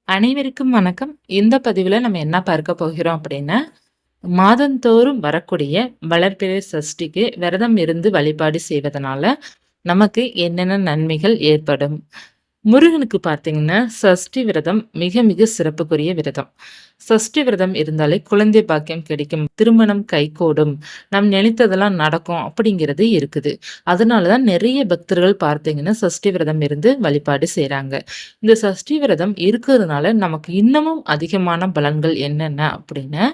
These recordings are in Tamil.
அனைவருக்கும் வணக்கம். இந்த பதிவுல நம்ம என்ன பார்க்க போகிறோம் அப்படின்னா, மாதந்தோறும் வரக்கூடிய வளர்பிறை சஷ்டிக்கு விரதம் இருந்து வழிபாடு செய்வதனால, நமக்கு என்னென்ன நன்மைகள் ஏற்படும்? முருகனுக்கு பார்த்தீங்கன்னா, சஷ்டி விரதம் மிக மிக சிறப்புக்குரிய விரதம். சஷ்டி விரதம் இருந்தாலே குழந்தை பாக்கியம் கிடைக்கும், திருமணம் கைகூடும், நாம் நினைத்ததெல்லாம் நடக்கும் அப்படிங்கிறது இருக்குது. அதனால தான் நெறைய பக்தர்கள் பார்த்தீங்கன்னா, சஷ்டி விரதம் இருந்து வழிபாடு செய்றாங்க. இந்த சஷ்டி விரதம் இருக்கிறதுனால நமக்கு இன்னமும் அதிகமான பலன்கள் என்னென்ன அப்படின்னா,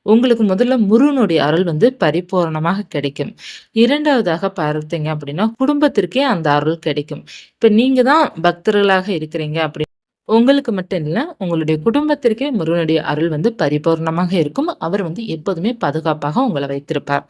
உங்களுக்கு முதல்ல முருகனுடைய அருள் வந்து பரிபூரணமாக கிடைக்கும். 2வதாக பார்த்தீங்க அப்படின்னா, குடும்பத்திற்கே அந்த அருள் கிடைக்கும். இப்ப நீங்க தான் பக்தர்களாக இருக்கிறீங்க அப்படி உங்களுக்கு மட்டும் இல்ல, உங்களுடைய குடும்பத்திற்கே முருகனுடைய அருள் வந்து பரிபூரணமாக இருக்கும். அவர் வந்து எப்போதுமே பாதுகாப்பாக உங்கள வைத்திருப்பார்.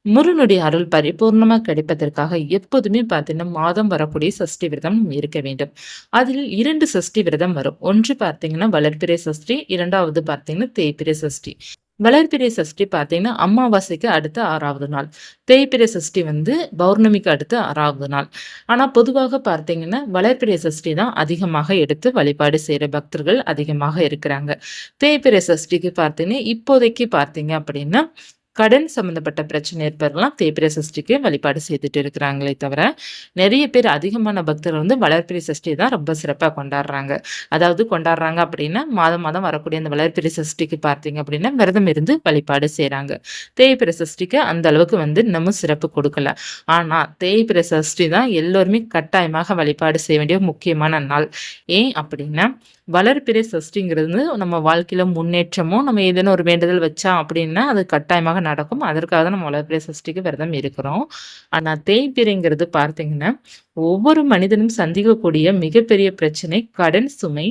முருகனுடைய அருள் பரிபூர்ணமா கிடைப்பதற்காக எப்போதுமே பார்த்தீங்கன்னா, மாதம் வரக்கூடிய சஷ்டி விரதம் இருக்க வேண்டும். அதில் 2 சஷ்டி விரதம் வரும். ஒன்று பார்த்தீங்கன்னா, வளர்பிறை சஷ்டி, 2வது பார்த்தீங்கன்னா, தேய்பிறை சஷ்டி. வளர்பிறை சஷ்டி பார்த்தீங்கன்னா, அமாவாசைக்கு அடுத்த 6வது நாள். தேய்பிறை சஷ்டி வந்து பௌர்ணமிக்கு அடுத்து 6வது நாள். ஆனா, பொதுவாக பார்த்தீங்கன்னா, வளர்பிறை சஷ்டி தான் அதிகமாக எடுத்து வழிபாடு செய்ற பக்தர்கள் அதிகமாக இருக்கிறாங்க. தேய்பிறை சஷ்டிக்கு பார்த்தீங்கன்னா, இப்போதைக்கு பார்த்தீங்க அப்படின்னா, கடன் சம்மந்தப்பட்ட பிரச்சனை இருப்பவர்கள்லாம் தேய்பிறை சஷ்டிக்கு வழிபாடு செய்துட்டு இருக்கிறாங்களே தவிர, நெறைய பேர் அதிகமான பக்தர்கள் வந்து வளர்பிறை சஷ்டிய தான் ரொம்ப சிறப்பா கொண்டாடுறாங்க. அதாவது கொண்டாடுறாங்க அப்படின்னா, மாதம் மாதம் வரக்கூடிய அந்த வளர்பிறை சஷ்டிக்கு பார்த்தீங்க அப்படின்னா, விரதம் இருந்து வழிபாடு செய்றாங்க. தேய்பிறை சஷ்டிக்கு அந்த அளவுக்கு வந்து இன்னமும் சிறப்பு குடுக்கல. ஆனா, தேய்பிறை சஷ்டி தான் எல்லோருமே கட்டாயமாக வழிபாடு செய்ய வேண்டிய முக்கியமான நாள். ஏன் அப்படின்னா, வளர்பிறை சஷ்டிங்கிறது நம்ம வாழ்க்கையில முன்னேற்றமும், நம்ம ஏதேனும் ஒரு வேண்டுதல் வச்சா அப்படின்னா, அது கட்டாயமாக நடக்கும். அதற்காக தான் நம்ம வளர்பிறை சஷ்டிக்கு விரதம் இருக்கிறோம். ஆனா தேய்பிறைங்கிறது பார்த்தீங்கன்னா, ஒவ்வொரு மனிதனும் சந்திக்கக்கூடிய மிகப்பெரிய பிரச்சனை கடன் சுமை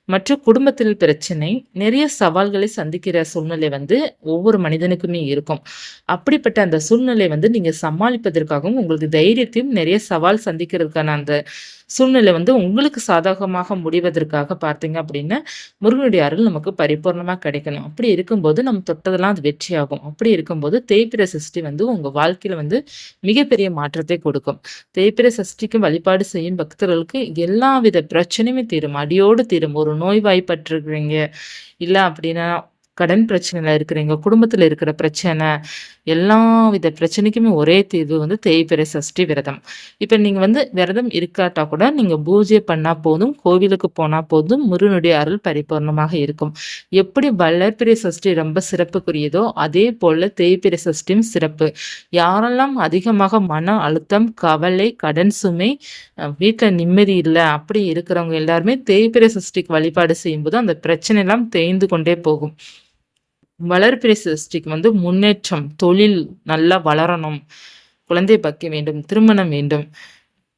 மற்றும் குடும்பத்தில் பிரச்சனை, நிறைய சவால்களை சந்திக்கிற சூழ்நிலை வந்து ஒவ்வொரு மனிதனுக்குமே இருக்கும். அப்படிப்பட்ட அந்த சூழ்நிலை வந்து நீங்க சமாளிப்பதற்காகவும், உங்களுக்கு தைரியத்தையும் நிறைய சவால் சந்திக்கிறதுக்கான அந்த சூழ்நிலை வந்து உங்களுக்கு சாதகமாக முடிவதற்காக பார்த்தீங்க அப்படின்னா, முருகனுடைய அருள் நமக்கு பரிபூர்ணமா கிடைக்கணும். அப்படி இருக்கும்போது நம்ம தொட்டதெல்லாம் அது வெற்றியாகும். அப்படி இருக்கும்போது தேய்பிறை சஷ்டி வந்து உங்க வாழ்க்கையில வந்து மிகப்பெரிய மாற்றத்தை கொடுக்கும். தேய்பிறை சஷ்டிக்கு வழிபாடு செய்யும் பக்தர்களுக்கு எல்லாவித பிரச்சனையுமே தீரும். அடியோடு தீரும். ஒரு நோய்வாய்ப்பட்டிருக்கிறீங்க, இல்ல அப்படின்னா கடன் பிரச்சனையில இருக்கிறீங்க, குடும்பத்தில இருக்கிற பிரச்சனை, எல்லாவித பிரச்சனைக்குமே ஒரே தீர்வு வந்து தேய்பிறை சஷ்டி விரதம். இப்ப நீங்க வந்து விரதம் இருக்காட்டா கூட நீங்க பூஜை பண்ணா போதும், கோவிலுக்கு போனா போதும், முருகனுடைய அருள் பரிபூர்ணமாக இருக்கும். எப்படி வளர்பிறை சஷ்டி ரொம்ப சிறப்புக்குரியதோ, அதே போல தேய்பிறை சஷ்டியும் சிறப்பு. யாரெல்லாம் அதிகமாக மன அழுத்தம், கவலை, கடன் சுமை, வீட்ல நிம்மதி இல்ல அப்படி இருக்கிறவங்க எல்லாருமே தேய்பிறை சஷ்டிக்கு வழிபாடு செய்யும்போது அந்த பிரச்சனை எல்லாம் தேய்ந்து கொண்டே போகும். வளர்பிறை சஷ்டிக்கு வந்து முன்னேற்றம், தொழில் நல்லா வளரணும், குழந்தை பாக்கியம் வேண்டும், திருமணம் வேண்டும்,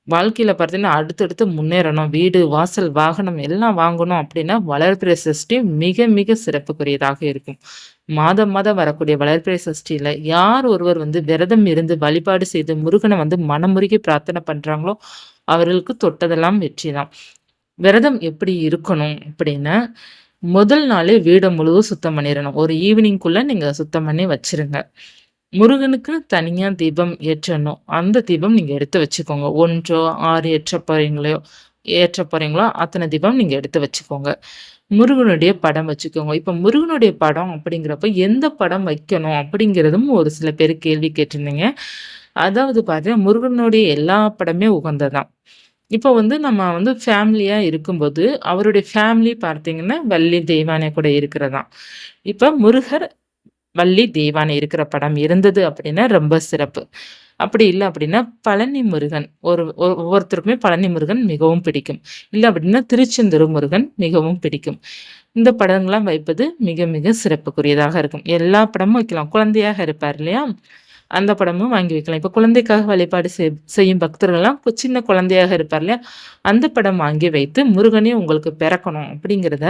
வாழ்க்கையில பார்த்தீங்கன்னா அடுத்தடுத்து முன்னேறணும், வீடு, வாசல், வாகனம் எல்லாம் வாங்கணும் அப்படின்னா வளர்பிறை சஷ்டி மிக மிக சிறப்புக்குரியதாக இருக்கும். மாதம் மாதம் வரக்கூடிய வளர்பிறை சஷ்டியில யார் ஒருவர் வந்து விரதம் இருந்து வழிபாடு செய்து முருகனை வந்து மனமுருகி பிரார்த்தனை பண்றாங்களோ, அவர்களுக்கு தொட்டதெல்லாம் வெற்றிதான். விரதம் எப்படி இருக்கணும் அப்படின்னா, முதல் நாளே வீட முழுவதும் சுத்தம் பண்ணிறணும். ஒரு ஈவினிங்குள்ள நீங்க சுத்தம் பண்ணி வச்சுருங்க. முருகனுக்கு தனியா தீபம் ஏற்றணும். அந்த தீபம் நீங்க எடுத்து வச்சுக்கோங்க. 1ஓ 6 ஏற்றப் போறீங்களோ அத்தன தீபம் நீங்க எடுத்து வச்சுக்கோங்க. முருகனுடைய படம் வச்சுக்கோங்க. இப்ப முருகனுடைய படம் அப்படிங்கிறப்ப எந்த படம் வைக்கணும் அப்படிங்கிறதும் ஒரு சில பேர் கேள்வி கேட்டிருந்தீங்க. அதாவது பார்த்தீங்கன்னா, முருகனுடைய எல்லா படமே உகந்ததுதான். இப்போ வந்து நம்ம வந்து ஃபேமிலியா இருக்கும்போது, அவருடைய ஃபேமிலி பார்த்தீங்கன்னா, வள்ளி, தெய்வானை கூட இருக்கிறதாம். இப்ப முருகர், வள்ளி, தெய்வானை இருக்கிற படம் இருந்தது அப்படின்னா ரொம்ப சிறப்பு. அப்படி இல்ல அப்படின்னா, பழனி முருகன் ஒவ்வொருத்தருக்குமே பழனி முருகன் மிகவும் பிடிக்கும். இல்ல அப்படின்னா, திருச்செந்தூர் முருகன் மிகவும் பிடிக்கும். இந்த படங்கள்லாம் வைப்பது மிக மிக சிறப்புக்குரியதாக இருக்கும். எல்லா படமும் வைக்கலாம். குழந்தையாக இருப்பார் இல்லையா? அந்த படமும் வாங்கி வைக்கலாம். இப்ப குழந்தைக்காக வழிபாடு செய்யும் பக்தர்கள்லாம் சின்ன குழந்தையாக இருப்பார் இல்லையா? அந்த படம் வாங்கி வைத்து முருகனே உங்களுக்கு பிறக்கணும் அப்படிங்கிறத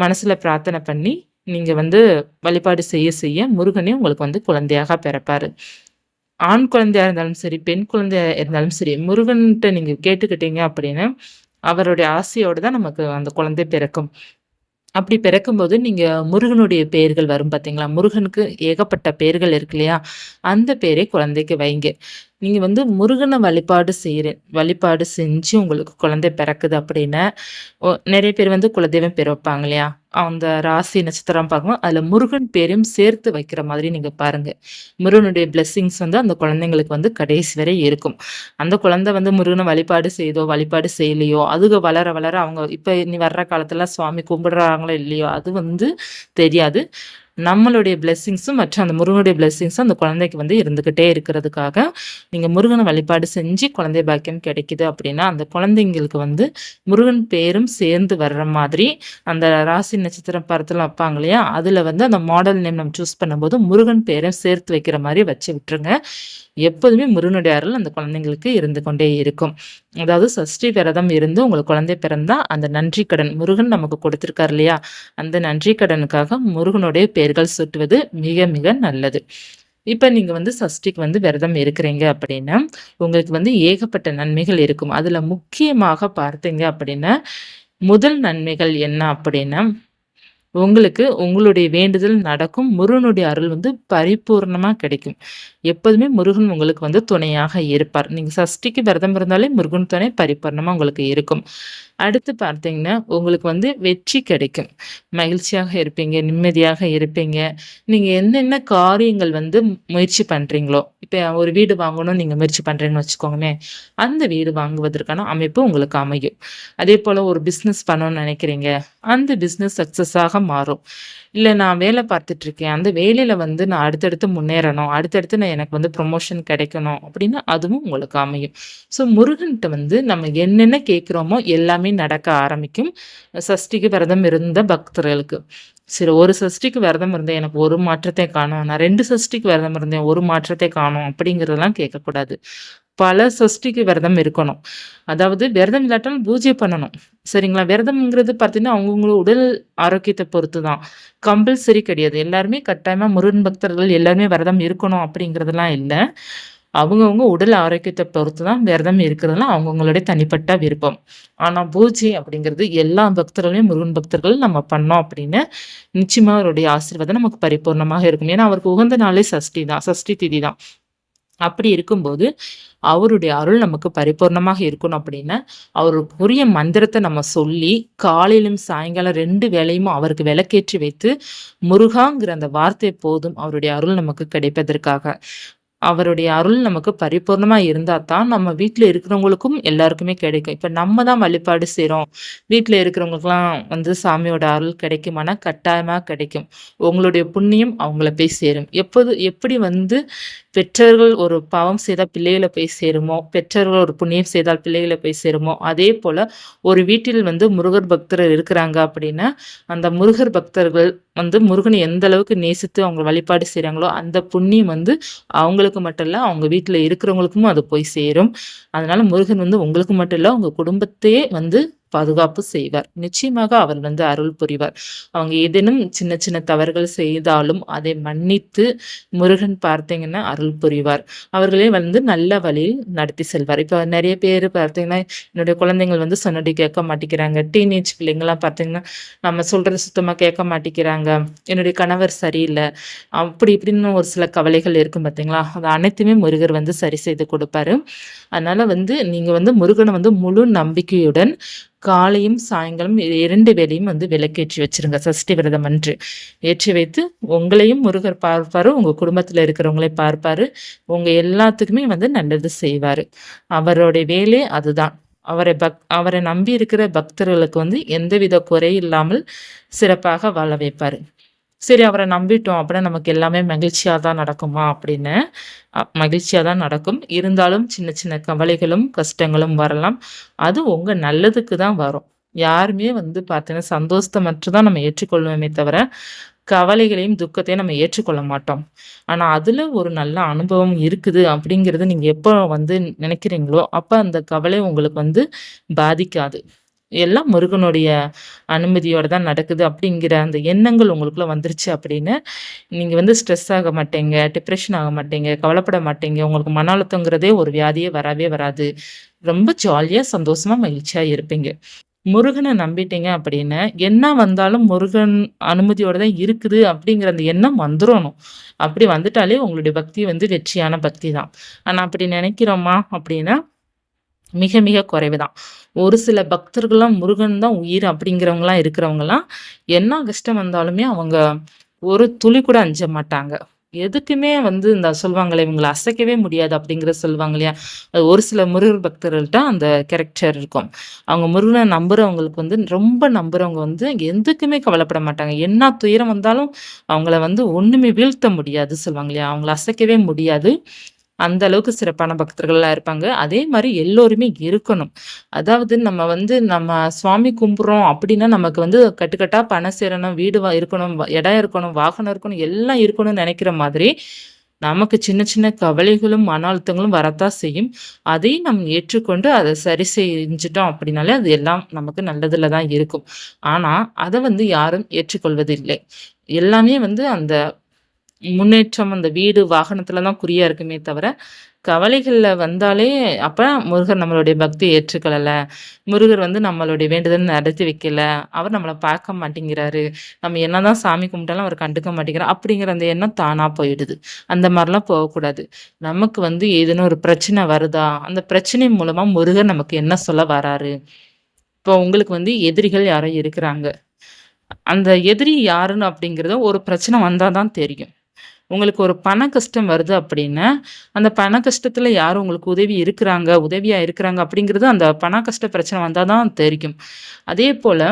மனசுல பிரார்த்தனை பண்ணி, நீங்க வந்து வழிபாடு செய்ய செய்ய முருகனே உங்களுக்கு வந்து குழந்தையாக பிறப்பாரு. ஆண் குழந்தையா இருந்தாலும் சரி, பெண் குழந்தையா இருந்தாலும் சரி, முருகன்ட்ட நீங்க கேட்டுக்கிட்டீங்க அப்படின்னு, அவருடைய ஆசையோட தான் நமக்கு அந்த குழந்தை பிறக்கும். அப்படி பிறக்கும்போது நீங்க முருகனுடைய பெயர்கள் வரும் பார்த்தீங்களா? முருகனுக்கு ஏகப்பட்ட பெயர்கள் இருக்கு இல்லையா? அந்த பேரை குழந்தைக்கு வைங்க. நீங்க வந்து முருகன வழிபாடு செஞ்சு உங்களுக்கு குழந்தை பிறக்குது அப்படின்னா, நெறைய பேர் வந்து குலதெய்வம் பேர் வைப்பாங்க இல்லையா? அந்த ராசி நட்சத்திரம் பார்க்கும்போது, அதில முருகன் பேரையும் சேர்த்து வைக்கிற மாதிரி நீங்க பாருங்க. முருகனுடைய பிளெஸ்ஸிங்ஸ் வந்து அந்த குழந்தைங்களுக்கு வந்து கடைசி வரை இருக்கும். அந்த குழந்தை வந்து முருகன வழிபாடு செய்தோ, வழிபாடு செய்யலையோ, அதுக வளர வளர அவங்க இப்ப இனி வர்ற காலத்துல சுவாமி கும்பிடுறாங்களோ இல்லையோ, அது வந்து தெரியாது. நம்மளுடைய பிளெஸ்ஸிங்ஸும் மற்றும் அந்த முருகனுடைய பிளெஸ்ஸிங்ஸும் அந்த குழந்தைக்கு வந்து இருந்துகிட்டே இருக்கிறதுக்காக, நீங்க முருகன வழிபாடு செஞ்சு குழந்தை பாக்கியம் கிடைக்குது அப்படின்னா, அந்த குழந்தைங்களுக்கு வந்து முருகன் பேரும் சேர்ந்து வர்ற மாதிரி, அந்த ராசி நட்சத்திரம் படத்துல வைப்பாங்க இல்லையா? அதுல வந்து அந்த மாடல் நேம் நம்ம சூஸ் பண்ணும்போது, முருகன் பேர சேர்த்து வைக்கிற மாரி வச்சு விட்டுருங்க. எப்போதுமே முருகனுடைய அருள் அந்த குழந்தைங்களுக்கு இருந்து கொண்டே இருக்கும். அதாவது சஷ்டி விரதம் இருந்து உங்களுக்கு குழந்தை பிறந்தா, அந்த நன்றி கடன் முருகன் நமக்கு கொடுத்திருக்காரு இல்லையா? அந்த நன்றி கடனுக்காக முருகனுடைய பெயர்கள் சூட்டுவது மிக மிக நல்லது. இப்ப நீங்க வந்து சஷ்டிக்கு வந்து விரதம் இருக்கிறீங்க அப்படின்னா, உங்களுக்கு வந்து ஏகப்பட்ட நன்மைகள் இருக்கும். அதுல முக்கியமாக பார்த்தீங்க அப்படின்னா, முதல் நன்மைகள் என்ன அப்படின்னா, உங்களுக்கு உங்களுடைய வேண்டுதல் நடக்கும். முருகனுடைய அருள் வந்து பரிபூர்ணமா கிடைக்கும். எப்போதுமே முருகன் உங்களுக்கு வந்து துணையாக இருப்பார். நீங்க சஷ்டிக்கு விரதம் இருந்தாலே முருகன் துணை பரிபூரணமா உங்களுக்கு இருக்கும். அடுத்து பார்த்தீங்கன்னா, உங்களுக்கு வந்து வெற்றி கிடைக்கும். மகிழ்ச்சியாக இருப்பீங்க, நிம்மதியாக இருப்பீங்க. நீங்க என்னென்ன காரியங்கள் வந்து முயற்சி பண்றீங்களோ, இப்ப ஒரு வீடு வாங்கணும்னு நீங்க முயற்சி பண்றீங்கன்னு வச்சுக்கோங்களேன். அந்த வீடு வாங்குவதற்கான அமைப்பு உங்களுக்கு அமையும். அதேபோல ஒரு பிசினஸ் பண்ணணும்னு நினைக்கிறீங்க. அந்த பிசினஸ் சக்சஸாக மாறும். இல்ல நான் வேலை பார்த்துட்டு இருக்கேன். அந்த வேலையில வந்து நான் அடுத்தடுத்து முன்னேறணும். அடுத்தடுத்து நான் எனக்கு வந்து ப்ரமோஷன் கிடைக்கணும் அப்படின்னா, அதுவும் உங்களுக்கு அமையும். ஸோ முருகன்ட்ட வந்து நம்ம என்னென்ன கேட்கிறோமோ எல்லாமே நடக்க ஆரம்பிக்கும். சஷ்டிக்கு விரதம் இருந்த பக்தர்களுக்கு. சரி ஒரு சஷ்டிக்கு விரதம் இருந்தேன். எனக்கு ஒரு மாற்றத்தை காணோம். நான் 2 சஷ்டிக்கு விரதம் இருந்தேன். ஒரு மாற்றத்தை காணோம் அப்படிங்கிறதெல்லாம் கேட்கக்கூடாது. பல சஷ்டிக்கு விரதம் இருக்கணும். அதாவது விரதம் இல்லாட்டாலும் பூஜை பண்ணணும். சரிங்களா? விரதம்ங்கிறது பார்த்தீங்கன்னா, அவங்கவங்களோட உடல் ஆரோக்கியத்த பொறுத்து தான். கம்பல்சரி கிடையாது. எல்லாருமே கட்டாயமா முருகன் பக்தர்கள் எல்லாருமே விரதம் இருக்கணும் அப்படிங்கிறதெல்லாம் இல்ல. அவங்கவங்க உடல் ஆரோக்கியத்த பொறுத்து தான் விரதம் இருக்கிறதெல்லாம் அவங்கவங்களுடைய தனிப்பட்ட விருப்பம். ஆனா பூஜை அப்படிங்கிறது எல்லா பக்தர்களையும் முருகன் பக்தர்கள் நம்ம பண்ணோம் அப்படின்னு, நிச்சயமா அவருடைய ஆசீர்வாதம் நமக்கு பரிபூர்ணமாக இருக்கும். ஏன்னா, அவருக்கு உகந்த நாளே சஷ்டி தான். சஷ்டி திதி தான். அப்படி இருக்கும்போது, அவருடைய அருள் நமக்கு பரிபூர்ணமாக இருக்கணும் அப்படின்னா, அவருக்குரிய மந்திரத்த நம்ம சொல்லி, காலையிலும் சாயங்காலம் 2 வேளையும் அவருக்கு விளக்கேற்றி வைத்து, முருகாங்கிற அந்த வார்த்தை போதும் அவருடைய அருள் நமக்கு கிடைப்பதற்காக. அவருடைய அருள் நமக்கு பரிபூர்ணமா இருந்தா தான், நம்ம வீட்ல இருக்கிறவங்களுக்கும் எல்லாருக்குமே கிடைக்கும். இப்ப நம்ம தான் வழிபாடு செய்றோம். வீட்ல இருக்கிறவங்களுக்கெல்லாம் வந்து சாமியோட அருள் கிடைக்குமானா, கட்டாயமா கிடைக்கும். உங்களுடைய புண்ணியம் அவங்கள போய் சேரும். எப்படி வந்து பெற்றோர்கள் ஒரு பாவம் செய்தா பிள்ளைகள போய் சேருமோ, பெற்றோர்கள் ஒரு புண்ணியம் செய்தால் பிள்ளைகள போய் சேருமோ, அதேபோல ஒரு வீட்டில் வந்து முருகர் பக்தர் இருக்கிறாங்க அப்படின்னா, அந்த முருகர் பக்தர்கள் வந்து முருகனை எந்த அளவுக்கு நேசித்து அவங்க வழிபாடு செய்றாங்களோ, அந்த புண்ணியம் வந்து அவங்களுக்கு மட்டும் இல்ல, அவங்க வீட்ல இருக்கிறவங்களுக்கும் அது போய் சேரும். அதனால முருகன் வந்து உங்களுக்கு மட்டும் இல்ல, உங்க குடும்பத்தையே வந்து பாதுகாப்பு செய்வார். நிச்சயமாக அவர் வந்து அருள் புரிவார். அவங்க ஏதேனும் சின்ன சின்ன தவறுகள் செய்தாலும் அதை மன்னித்து முருகன் பார்த்தீங்கன்னா அருள் புரிவார். அவர்களே வந்து நல்ல வழியில் நடத்தி செல்வார். இப்ப நெறைய பேரு பார்த்தீங்கன்னா, என்னுடைய குழந்தைகள் வந்து சொன்னதை கேட்க மாட்டேங்கிறாங்க. டீனேஜ் பிள்ளைங்கலாம் பார்த்தீங்கன்னா, நம்ம சொல்றத சுத்தமா கேட்க மாட்டேங்கிறாங்க. என்னுடைய கணவர் சரியில்ல. அப்படி இப்படின்னு ஒரு சில கவலைகள் இருக்கும் பார்த்தீங்களா? அது அனைத்துமே முருகர் வந்து சரி செய்து கொடுப்பாரு. அதனால வந்து நீங்க வந்து முருகன வந்து முழு நம்பிக்கையுடன் காலையும், சாயங்காலம் 2 வேளையும் வந்து விளக்கேற்றி வச்சுருங்க. சஷ்டி விரதம் அன்று. ஏற்றி வைத்து உங்களையும் முருகர் பார்ப்பாரு, உங்க குடும்பத்தில இருக்கிறவங்களையும் பார்ப்பாரு. உங்க எல்லாத்துக்குமே வந்து நல்லது செய்வாரு. அவருடைய வேலையே அதுதான். அவரை நம்பி இருக்கிற பக்தர்களுக்கு வந்து எந்தவித குறை இல்லாமல் சிறப்பாக வாழ வைப்பாரு. சரி அவர நம்பிட்டோம் அப்படின்னா நமக்கு எல்லாமே மகிழ்ச்சியா தான் நடக்குமா அப்படின்னு, மகிழ்ச்சியா தான் நடக்கும். இருந்தாலும் சின்ன சின்ன கவலைகளும், கஷ்டங்களும் வரலாம். அது உங்க நல்லதுக்கு தான் வரும். யாருமே வந்து பார்த்தீங்கன்னா, சந்தோஷத்த மட்டும் தான் நம்ம ஏற்றுக்கொள்வோமே தவிர, கவலைகளையும், துக்கத்தையும் நம்ம ஏற்றுக்கொள்ள மாட்டோம். ஆனா, அதுல ஒரு நல்ல அனுபவம் இருக்குது அப்படிங்கிறத நீங்க எப்போ வந்து நினைக்கிறீங்களோ, அப்ப அந்த கவலை உங்களுக்கு வந்து பாதிக்காது. எல்லாம் முருகனுடைய அனுமதியோட தான் நடக்குது அப்படிங்கிற அந்த எண்ணங்கள் உங்களுக்குள்ள வந்துருச்சு அப்படின்னு, நீங்க வந்து ஸ்ட்ரெஸ் ஆக மாட்டீங்க, டிப்ரஷன் ஆக மாட்டீங்க, கவலைப்பட மாட்டீங்க. உங்களுக்கு மன அழுத்தங்கிறதே ஒரு வியாதியே வரவே வராது. ரொம்ப ஜாலியா, சந்தோஷமா, மகிழ்ச்சியா இருப்பீங்க. முருகன நம்பிட்டீங்க அப்படின்னு, என்ன வந்தாலும் முருகன் அனுமதியோட தான் இருக்குது அப்படிங்கிற அந்த எண்ணம் வந்துரணும். அப்படி வந்துட்டாலே உங்களுடைய பக்தி வந்து வெற்றியான பக்தி தான். ஆனா அப்படி நினைக்கிறோமா அப்படின்னா, மிக மிக குறைவு தான். ஒரு சில பக்தர்கள்லாம் முருகன் தான் உயிர் அப்படிங்கிறவங்கலாம் இருக்கிறவங்கலாம், என்ன கஷ்டம் வந்தாலுமே அவங்க ஒரு துளி கூட அஞ்ச மாட்டாங்க. எதுக்குமே வந்து இந்த சொல்லுவாங்களே, இவங்கள அசைக்கவே முடியாது அப்படிங்கிறத சொல்லுவாங்க இல்லையா? அது ஒரு சில முருகர் பக்தர்கள்ட்ட அந்த கேரக்டர் இருக்கும். அவங்க முருகன நம்புறவங்களுக்கு வந்து ரொம்ப நம்புறவங்க வந்து எதுக்குமே கவலைப்பட மாட்டாங்க. என்ன துயரம் வந்தாலும் அவங்கள வந்து ஒண்ணுமே வீழ்த்த முடியாது சொல்லுவாங்க இல்லையா? அவங்கள அசைக்கவே முடியாது. அந்த அளவுக்கு சிறப்பான பக்தர்கள்லாம் இருப்பாங்க. அதே மாரி எல்லோருமே இருக்கணும். அதாவது நம்ம வந்து நம்ம சுவாமி கும்பிடுறோம் அப்டின்னா, நமக்கு வந்து கட்டுக்கட்டா பணம் சேரணும், வீடு இருக்கணும், இடம் இருக்கணும், வாகனம் இருக்கணும், எல்லாம் இருக்கணும்னு நெனைக்கிற மாதிரி, நமக்கு சின்ன சின்ன கவலைகளும், மன அழுத்தங்களும் வரத்தான் செய்யும். அதையும் நம்ம ஏற்றுக்கொண்டு அத சரி செஞ்சுட்டோம் அப்டின்னாலே, அது எல்லாம் நமக்கு நல்லதுல தான் இருக்கும். ஆனா, அத வந்து யாரும் ஏற்றுக்கொள்வதில்லை. எல்லாமே வந்து அந்த முன்னேற்றம் அந்த வீடு, வாகனத்துல தான் குறியா இருக்குமே தவிர, கவலைகள்ல வந்தாலே அப்ப முருகர் நம்மளுடைய பக்திய ஏற்றுக்கொள்ளல. முருகர் வந்து நம்மளுடைய வேண்டுதல் நடத்தி வைக்கல. அவர் நம்மள பார்க்க மாட்டேங்கிறாரு. நம்ம என்னதான் சாமி கும்பிட்டாலும் அவர் கண்டுக்க மாட்டேங்கிறார். அப்படிங்கிற அந்த எண்ணம் தானா போயிடுது. அந்த மாரிலாம் போகக்கூடாது. நமக்கு வந்து ஏதேனும் ஒரு பிரச்சனை வருதா? அந்த பிரச்சனை மூலமா முருகர் நமக்கு என்ன சொல்ல வராரு? இப்போ உங்களுக்கு வந்து எதிரிகள் யாரோ இருக்கிறாங்க. அந்த எதிரி யாருன்னு அப்படிங்கிறத ஒரு பிரச்சனை வந்தா தான் தெரியும். உங்களுக்கு ஒரு பண கஷ்டம் வருது அப்படின்னா, அந்த பண கஷ்டத்துல யார் உங்களுக்கு உதவியா இருக்கிறாங்க அப்படிங்கிறது அந்த பண கஷ்ட பிரச்சனை வந்தா தான் தெரியும். அதேபோல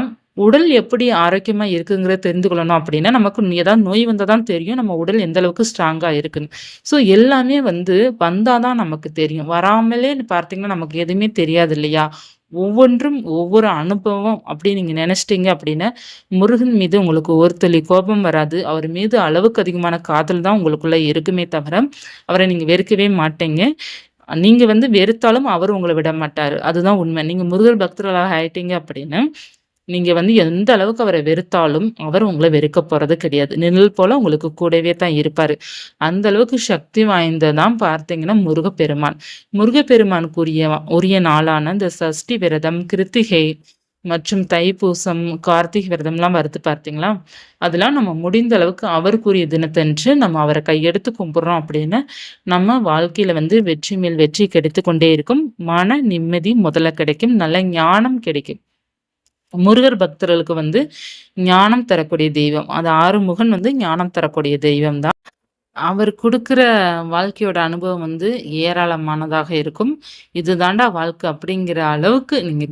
உடல் எப்படி ஆரோக்கியமா இருக்குங்கிறத தெரிந்து கொள்ளணும் அப்படின்னா, நமக்கு ஏதாவது நோய் வந்தா தான் தெரியும். நம்ம உடல் எந்த அளவுக்கு ஸ்ட்ராங்கா இருக்குன்னு. ஸோ எல்லாமே வந்து வந்தா தான் நமக்கு தெரியும். வராமலே பார்த்தீங்கன்னா, நமக்கு எதுவுமே தெரியாது இல்லையா? ஒவ்வொன்றும் ஒவ்வொரு அனுபவம் அப்படி நீங்க நினைச்சிட்டீங்க அப்படின்னா, முருகன் மீது உங்களுக்கு ஒரு துளி கோபம் வராது. அவர் மீது அளவுக்கு அதிகமான காதல் தான் உங்களுக்குள்ள இருக்குமே தவிர, அவர நீங்க வெறுக்கவே மாட்டீங்க. நீங்க வந்து வெறுத்தாலும் அவர் உங்கள விட மாட்டாரு. அதுதான் உண்மை. நீங்க முருகர் பக்தர்களா ஆயிட்டீங்க அப்படின்னா, நீங்க வந்து எந்த அளவுக்கு அவர வெறுத்தாலும், அவர் உங்கள வெறுக்க போறது கிடையாது. நிழல் போல உங்களுக்கு கூடவே தான் இருப்பாரு. அந்த அளவுக்கு சக்தி வாய்ந்ததான் பார்த்தீங்கன்னா முருகப்பெருமான். முருகப்பெருமானுக்குரிய உரிய நாளான இந்த சஷ்டி விரதம், கிருத்திகை மற்றும் தைப்பூசம், கார்த்திகை விரதம்லாம் வருது பார்த்தீங்களா? அதெல்லாம் நம்ம முடிந்த அளவுக்கு அவருக்குரிய தினத்தன்று நம்ம அவர கையெடுத்து கும்பிடுறோம் அப்படின்னு, நம்ம வாழ்க்கையில வந்து வெற்றி மேல் வெற்றி கிடைத்துக் கொண்டே இருக்கும். மன நிம்மதி முதல்ல கிடைக்கும். நல்ல ஞானம் கிடைக்கும். முருகர் பக்தர்களுக்கு வந்து ஞானம் தரக்கூடிய தெய்வம். அது ஆறுமுகன் வந்து ஞானம் தரக்கூடிய தெய்வம் தான். அவர் குடுக்குற வாழ்க்கையோட அனுபவம் வந்து ஏராளமானதாக இருக்கும். இது தாண்டா வாழ்க்கை அப்படிங்கிற அளவுக்கு நீங்க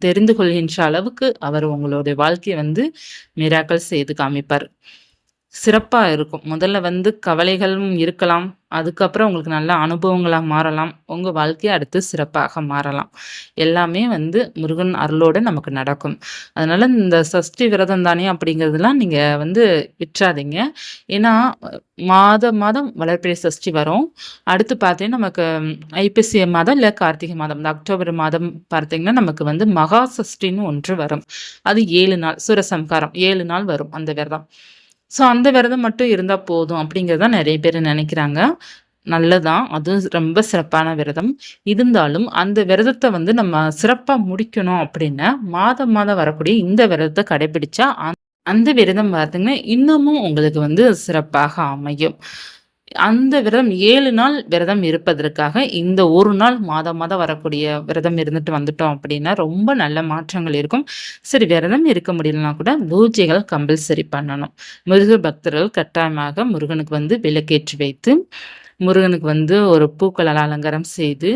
தெரிந்து கொள்கின்ற அளவுக்கு அவர் உங்களுடைய வாழ்க்கைய வந்து மிராக்கிள் செய்து காமிப்பார். சிறப்பா இருக்கும். முதல்ல வந்து கவலைகளும் இருக்கலாம். அதுக்கப்புறம் உங்களுக்கு நல்ல அனுபவங்களா மாறலாம். உங்க வாழ்க்கை அடுத்து சிறப்பாக மாறலாம். எல்லாமே வந்து முருகன் அருளோட நமக்கு நடக்கும். அதனால இந்த சஷ்டி விரதம் தானே அப்படிங்கிறதெல்லாம் நீங்க வந்து விட்றாதீங்க. ஏன்னா, மாதம் மாதம் வளர்பிறை சஷ்டி வரும். அடுத்து பார்த்தீங்கன்னா, நமக்கு ஐப்பசி மாதம் இல்ல கார்த்திகை மாதம். இந்த அக்டோபர் மாதம் பார்த்தீங்கன்னா, நமக்கு வந்து மகா சஷ்டின்னு ஒன்று வரும். அது 7 நாள் சூரசம்ஹாரம் 7 நாள் வரும் அந்த விரதம். ஸோ அந்த விரதம் மட்டும் இருந்தா போதும் அப்படிங்கிறது தான் நெறைய பேர் நெனைக்கிறாங்க. நல்லதான். அதுவும் ரொம்ப சிறப்பான விரதம். இருந்தாலும் அந்த விரதத்த வந்து நம்ம சிறப்பா முடிக்கணும் அப்படின்னா, மாதம் மாதம் வரக்கூடிய இந்த விரதத்த கடைபிடிச்சா, அந்த விரதம் பார்த்தீங்கன்னா, இன்னமும் உங்களுக்கு வந்து சிறப்பாக அமையும். அந்த விரதம் 7 நாள் விரதம் இருப்பதற்காக, இந்த 1 நாள் மாதம் மாதம் வரக்கூடிய விரதம் இருந்துட்டு வந்துட்டோம் அப்படின்னா, ரொம்ப நல்ல மாற்றங்கள் இருக்கும். சரி விரதம் இருக்க முடியலனா கூட பூஜைகள் கம்பல்சரி பண்ணணும். முருகர் பக்தர்கள் கட்டாயமாக முருகனுக்கு வந்து விளக்கேற்றி வைத்து, முருகனுக்கு வந்து ஒரு பூக்களால் அலங்காரம் செய்து,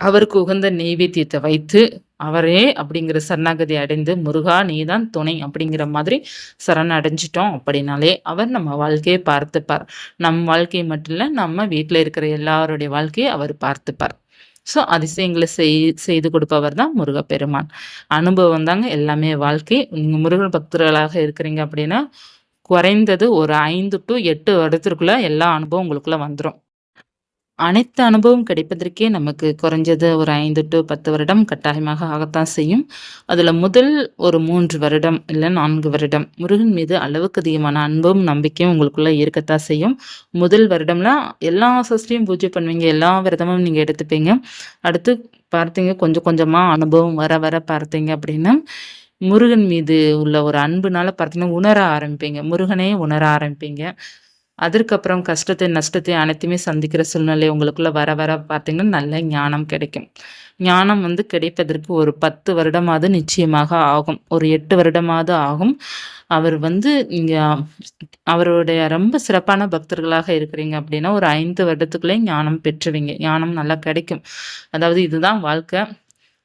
அவருக்கு உகந்த நெய்வேத்தியத்த வைத்து, அவரே அப்படிங்கிற சரணாகதி அடைந்து, "முருகா நீதான் துணை" அப்படிங்கிற மாதிரி சரணடைஞ்சுட்டோம் அப்படின்னாலே, அவர் நம்ம வாழ்க்கைய பார்த்துப்பார். நம் வாழ்க்கை மட்டும் இல்ல, நம்ம வீட்ல இருக்கிற எல்லாருடைய வாழ்க்கைய அவர் பார்த்துப்பார். ஸோ அதிசயங்கள செய்து கொடுப்பவர் தான் முருகப்பெருமான். அனுபவம் தாங்க எல்லாமே வாழ்க்கை. நீங்க முருகன் பக்தர்களாக இருக்கிறீங்க அப்படின்னா, குறைந்தது ஒரு 5 டூ 8 வருடத்திற்குள்ள எல்லா அனுபவம் உங்களுக்குள்ள வந்துரும். அனைத்து அனுபவம் கிடைப்பதற்கே நமக்கு குறைஞ்சது ஒரு 5 டூ 10 வருடம் கட்டாயமாக ஆகத்தான் செய்யும். அதுல முதல் ஒரு 3 வருடம், இல்ல 4 வருடம் முருகன் மீது அளவுக்கு அதிகமான அன்பும், நம்பிக்கையும் உங்களுக்குள்ள இருக்கத்தான் செய்யும். முதல் வருடம்லாம் எல்லா சஷ்டியும் பூஜை பண்ணுவீங்க. எல்லா விரதமும் நீங்க எடுத்துப்பீங்க. அடுத்து பார்த்தீங்க கொஞ்சம் கொஞ்சமா அனுபவம் வர வர பார்த்தீங்க அப்படின்னா, முருகன் மீது உள்ள ஒரு அன்புனால பார்த்தீங்கன்னா, உணர ஆரம்பிப்பீங்க. முருகனே உணர ஆரம்பிப்பீங்க. அதற்கப்புறம் கஷ்டத்தை, நஷ்டத்தை அனைத்தையுமே சந்திக்கிற சூழ்நிலை உங்களுக்குள்ள வர வர பார்த்தீங்கன்னா, நல்ல ஞானம் கிடைக்கும். ஞானம் வந்து கிடைப்பதற்கு ஒரு 10 வருடமாவது நிச்சயமாக ஆகும். ஒரு 8 வருடமாவது ஆகும். அவர் வந்து நீங்க அவருடைய ரொம்ப சிறப்பான பக்தர்களாக இருக்கிறீங்க அப்படின்னா, ஒரு 5 வருடத்துக்குள்ளே ஞானம் பெற்றுருவீங்க. ஞானம் நல்லா கிடைக்கும். அதாவது இதுதான் வாழ்க்கை.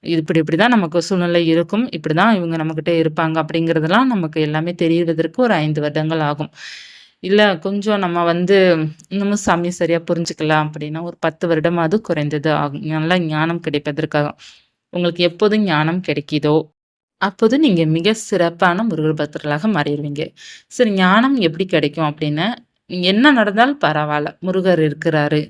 இது இப்படி இப்படிதான் நமக்கு சூழ்நிலை இருக்கும். இப்படிதான் இவங்க நம்மகிட்ட இருப்பாங்க அப்படிங்கிறதெல்லாம் நமக்கு எல்லாமே தெரிவதற்கு ஒரு 5 வருடங்கள் ஆகும். இல்ல கொஞ்சம் நம்ம வந்து இன்னமும் சாமிய சரியா புரிஞ்சுக்கலாம் அப்படின்னா, ஒரு 10 வருடமாவது குறைந்தது ஆகும். நல்லா ஞானம் கிடைப்பதற்காக. உங்களுக்கு எப்போது ஞானம் கிடைக்குதோ, அப்போது நீங்க மிக சிறப்பான முருகர் பக்தர்களாக மாறிருவீங்க. சரி ஞானம் எப்படி கிடைக்கும் அப்படின்னா, நீங்க என்ன நடந்தாலும் பரவால்ல. முருகர் இருக்கிறாரு.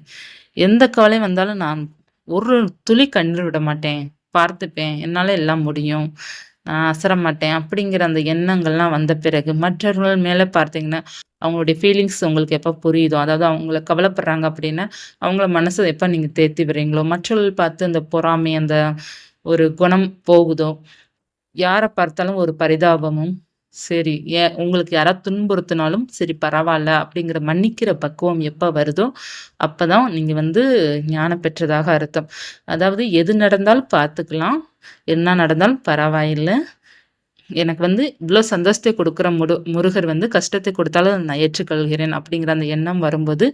எந்த கவலை வந்தாலும் நான் ஒரு துளி கண்ணீர் விட மாட்டேன். பார்த்துப்பேன். என்னால எல்லாம் முடியும். நான் அசர மாட்டேன். அப்படிங்கிற அந்த எண்ணங்கள்லாம் வந்த பிறகு, மற்றவர்கள் மேல பார்த்தீங்கன்னா, அவங்களுடைய ஃபீலிங்ஸ் உங்களுக்கு எப்ப புரியுதோ, அதாவது அவங்கள கவலைப்படுறாங்க அப்படின்னா, அவங்கள மனச எப்ப நீங்க தேத்தி விடுறீங்களோ, மற்றவர்கள் பார்த்து அந்த பொறாமை, அந்த ஒரு குணம் போகுதோ, யார பார்த்தாலும் ஒரு பரிதாபமும், சரி உங்களுக்கு யாராவது துன்புறுத்தினாலும் சரி பரவால்ல அப்படிங்கிற மன்னிக்கிற பக்குவம் எப்ப வருதோ, அப்பதான் நீங்க வந்து ஞானம் பெற்றதாக அர்த்தம். அதாவது எது நடந்தாலும் பார்த்துக்கலாம். என்ன நடந்தாலும் பரவாயில்ல. எனக்கு வந்து இவ்ளோ சந்தோஷத்தை குடுக்குற முருகர் வந்து கஷ்டத்தை கொடுத்தாலும் அத நான் ஏற்றுக்கொள்கிறேன் அப்படிங்கிற அந்த எண்ணம் வரும்போது,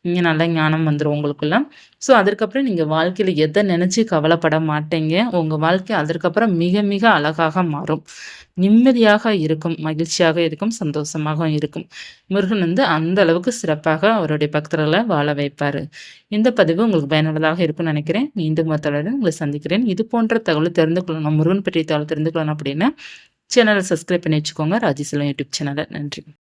இங்க நல்ல ஞானம் வந்துரும் உங்களுக்குள்ள. ஸோ அதற்கப்புறம் நீங்க வாழ்க்கையில எத நெனச்சு கவலைப்பட மாட்டீங்க. உங்க வாழ்க்கை அதற்கப்புறம் மிக மிக அழகாக மாறும். நிம்மதியாக இருக்கும், மகிழ்ச்சியாக இருக்கும், சந்தோஷமாகவும் இருக்கும். முருகன் வந்து அந்த அளவுக்கு சிறப்பாக அவருடைய பக்தர்கள வாழ வைப்பாரு. இந்த பதிவு உங்களுக்கு பயனுள்ளதாக இருக்கும்னு நெனைக்கிறேன். மீண்டும் மத்தவுடன் உங்கள சந்திக்கிறேன். இது போன்ற தகவல் தெரிந்து கொள்ளணும், முருகன் பற்றிய தகவல் தெரிந்து கொள்ளணும் அப்படின்னா, சேனல சப்ஸ்கிரைப் பண்ணி வச்சுக்கோங்க. ராஜி செல்வம் யூடியூப் சேனல. நன்றி.